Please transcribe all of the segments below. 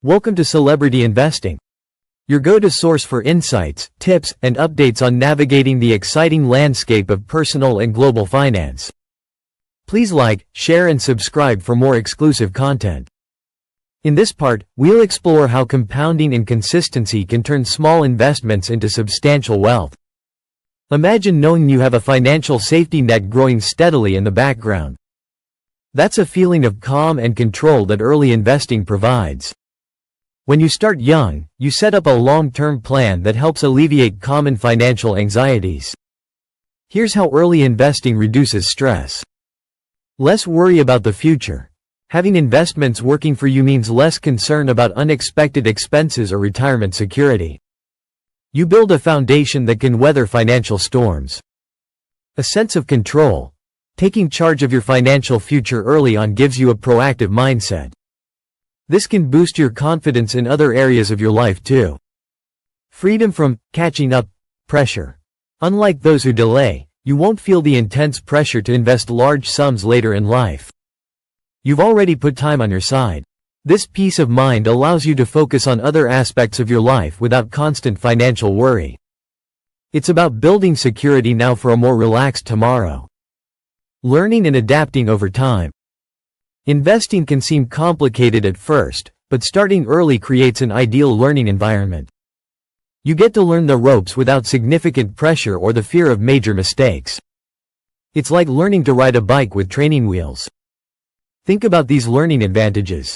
Welcome to Celebrity Investing, your go-to source for insights, tips, and updates on navigating the exciting landscape of personal and global finance. Please like, share, and subscribe for more exclusive content. In this part, we'll explore how compounding and consistency can turn small investments into substantial wealth. Imagine knowing you have a financial safety net growing steadily in the background. That's a feeling of calm and control that early investing provides. When you start young, you set up a long-term plan that helps alleviate common financial anxieties. Here's how early investing reduces stress. Less worry about the future. Having investments working for you means less concern about unexpected expenses or retirement security. You build a foundation that can weather financial storms. A sense of control. Taking charge of your financial future early on gives you a proactive mindset. This can boost your confidence in other areas of your life too. Freedom from catching up pressure. Unlike those who delay, you won't feel the intense pressure to invest large sums later in life. You've already put time on your side. This peace of mind allows you to focus on other aspects of your life without constant financial worry. It's about building security now for a more relaxed tomorrow. Learning and adapting over time. Investing can seem complicated at first, but starting early creates an ideal learning environment. You get to learn the ropes without significant pressure or the fear of major mistakes. It's like learning to ride a bike with training wheels. Think about these learning advantages.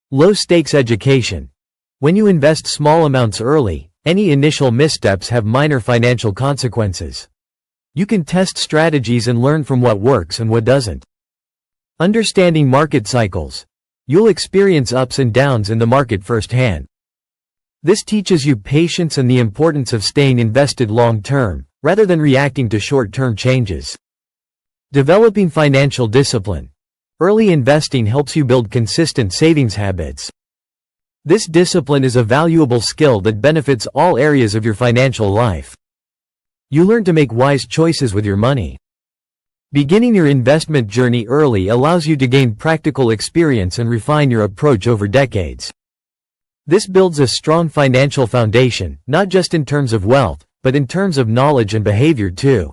Low-stakes education. When you invest small amounts early, any initial missteps have minor financial consequences. You can test strategies and learn from what works and what doesn't. Understanding market cycles. You'll experience ups and downs in the market firsthand. This teaches you patience and the importance of staying invested long-term, rather than reacting to short-term changes. Developing financial discipline. Early investing helps you build consistent savings habits. This discipline is a valuable skill that benefits all areas of your financial life. You learn to make wise choices with your money. Beginning your investment journey early allows you to gain practical experience and refine your approach over decades. This builds a strong financial foundation, not just in terms of wealth, but in terms of knowledge and behavior too.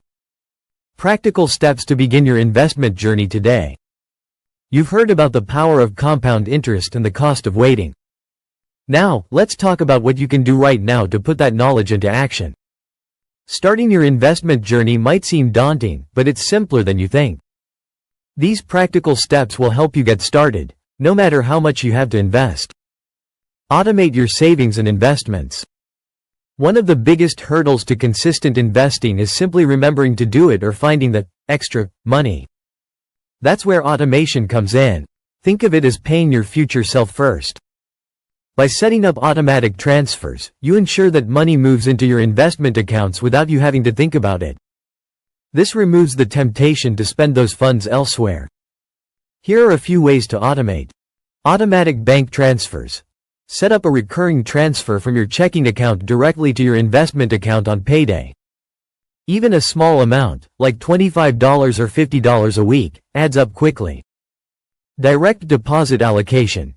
Practical steps to begin your investment journey today. You've heard about the power of compound interest and the cost of waiting. Now, let's talk about what you can do right now to put that knowledge into action. Starting your investment journey might seem daunting, but it's simpler than you think. These practical steps will help you get started, no matter how much you have to invest. Automate your savings and investments. One of the biggest hurdles to consistent investing is simply remembering to do it or finding the extra money. That's where automation comes in. Think of it as paying your future self first. By setting up automatic transfers, you ensure that money moves into your investment accounts without you having to think about it. This removes the temptation to spend those funds elsewhere. Here are a few ways to automate. Automatic bank transfers. Set up a recurring transfer from your checking account directly to your investment account on payday. Even a small amount, like $25 or $50 a week, adds up quickly. Direct deposit allocation.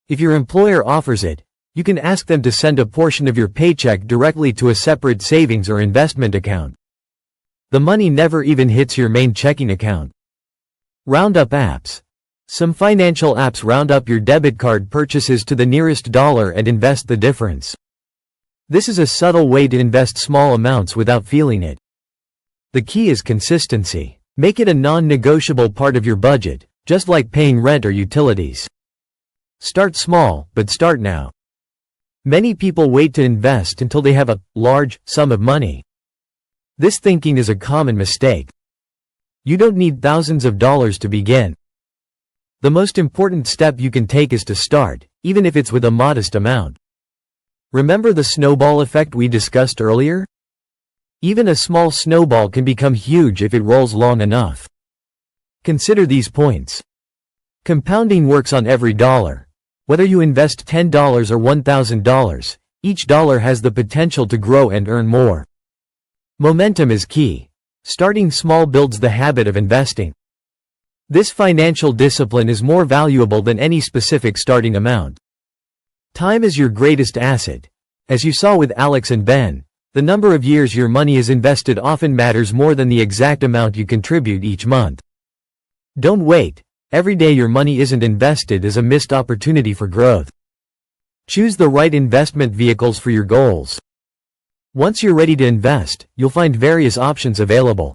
If your employer offers it, you can ask them to send a portion of your paycheck directly to a separate savings or investment account. The money never even hits your main checking account. Roundup apps. Some financial apps round up your debit card purchases to the nearest dollar and invest the difference. This is a subtle way to invest small amounts without feeling it. The key is consistency. Make it a non-negotiable part of your budget, just like paying rent or utilities. Start small, but start now. Many people wait to invest until they have a large sum of money. This thinking is a common mistake. You don't need thousands of dollars to begin. The most important step you can take is to start, even if it's with a modest amount. Remember the snowball effect we discussed earlier? Even a small snowball can become huge if it rolls long enough. Consider these points. Compounding works on every dollar. Whether you invest $10 or $1,000, each dollar has the potential to grow and earn more. Momentum is key. Starting small builds the habit of investing. This financial discipline is more valuable than any specific starting amount. Time is your greatest asset. As you saw with Alex and Ben, the number of years your money is invested often matters more than the exact amount you contribute each month. Don't wait. Every day your money isn't invested is a missed opportunity for growth. Choose the right investment vehicles for your goals. Once you're ready to invest, you'll find various options available.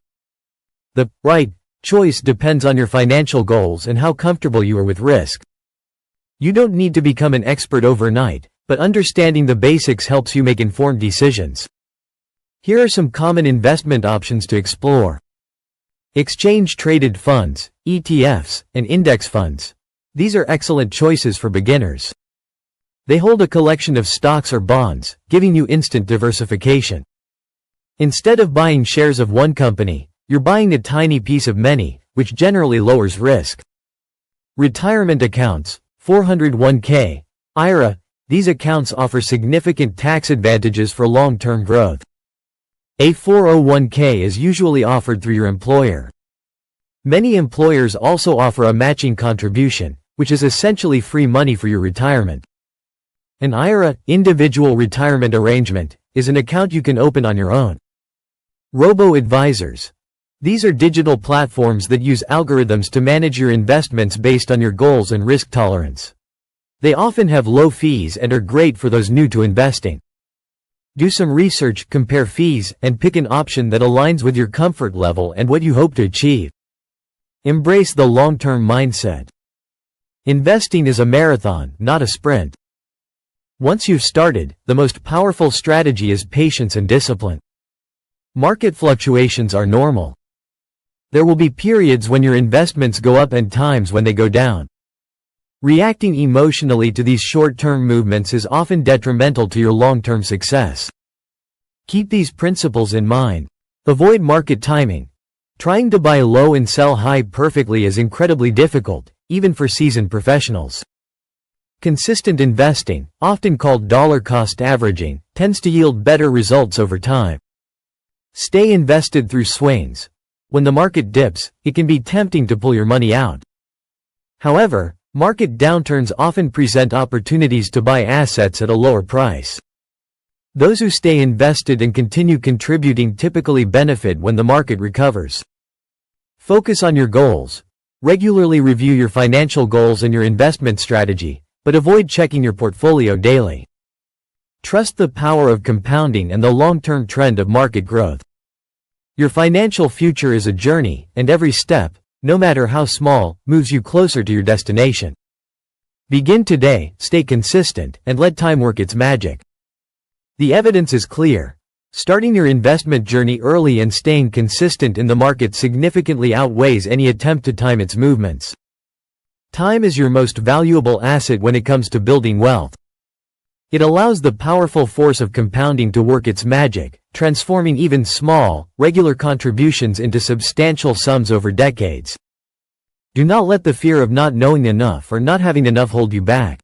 The right choice depends on your financial goals and how comfortable you are with risk. You don't need to become an expert overnight, but understanding the basics helps you make informed decisions. Here are some common investment options to explore. Exchange-traded funds, ETFs, and index funds. These are excellent choices for beginners. They hold a collection of stocks or bonds, giving you instant diversification. Instead of buying shares of one company, you're buying a tiny piece of many, which generally lowers risk. Retirement accounts, 401k, IRA. These accounts offer significant tax advantages for long-term growth. A 401k is usually offered through your employer. Many employers also offer a matching contribution, which is essentially free money for your retirement. An IRA, individual retirement arrangement, is an account you can open on your own. Robo-advisors. These are digital platforms that use algorithms to manage your investments based on your goals and risk tolerance. They often have low fees and are great for those new to investing. Do some research, compare fees, and pick an option that aligns with your comfort level and what you hope to achieve. Embrace the long-term mindset. Investing is a marathon, not a sprint. Once you've started, the most powerful strategy is patience and discipline. Market fluctuations are normal. There will be periods when your investments go up and times when they go down. Reacting emotionally to these short-term movements is often detrimental to your long-term success. Keep these principles in mind. Avoid market timing. Trying to buy low and sell high perfectly is incredibly difficult, even for seasoned professionals. Consistent investing, often called dollar-cost averaging, tends to yield better results over time. Stay invested through swings. When the market dips, it can be tempting to pull your money out. However, market downturns often present opportunities to buy assets at a lower price. Those who stay invested and continue contributing typically benefit when the market recovers. Focus on your goals. Regularly review your financial goals and your investment strategy, but avoid checking your portfolio daily. Trust the power of compounding and the long-term trend of market growth. Your financial future is a journey, and every step, no matter how small, moves you closer to your destination. Begin today, stay consistent, and let time work its magic. The evidence is clear. Starting your investment journey early and staying consistent in the market significantly outweighs any attempt to time its movements. Time is your most valuable asset when it comes to building wealth. It allows the powerful force of compounding to work its magic, transforming even small, regular contributions into substantial sums over decades. Do not let the fear of not knowing enough or not having enough hold you back.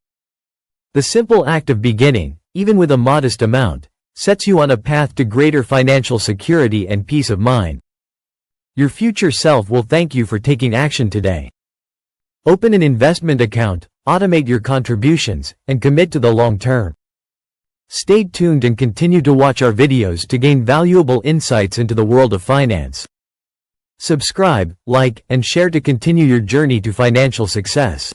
The simple act of beginning, even with a modest amount, sets you on a path to greater financial security and peace of mind. Your future self will thank you for taking action today. Open an investment account, automate your contributions, and commit to the long term. Stay tuned and continue to watch our videos to gain valuable insights into the world of finance. Subscribe, like, and share to continue your journey to financial success.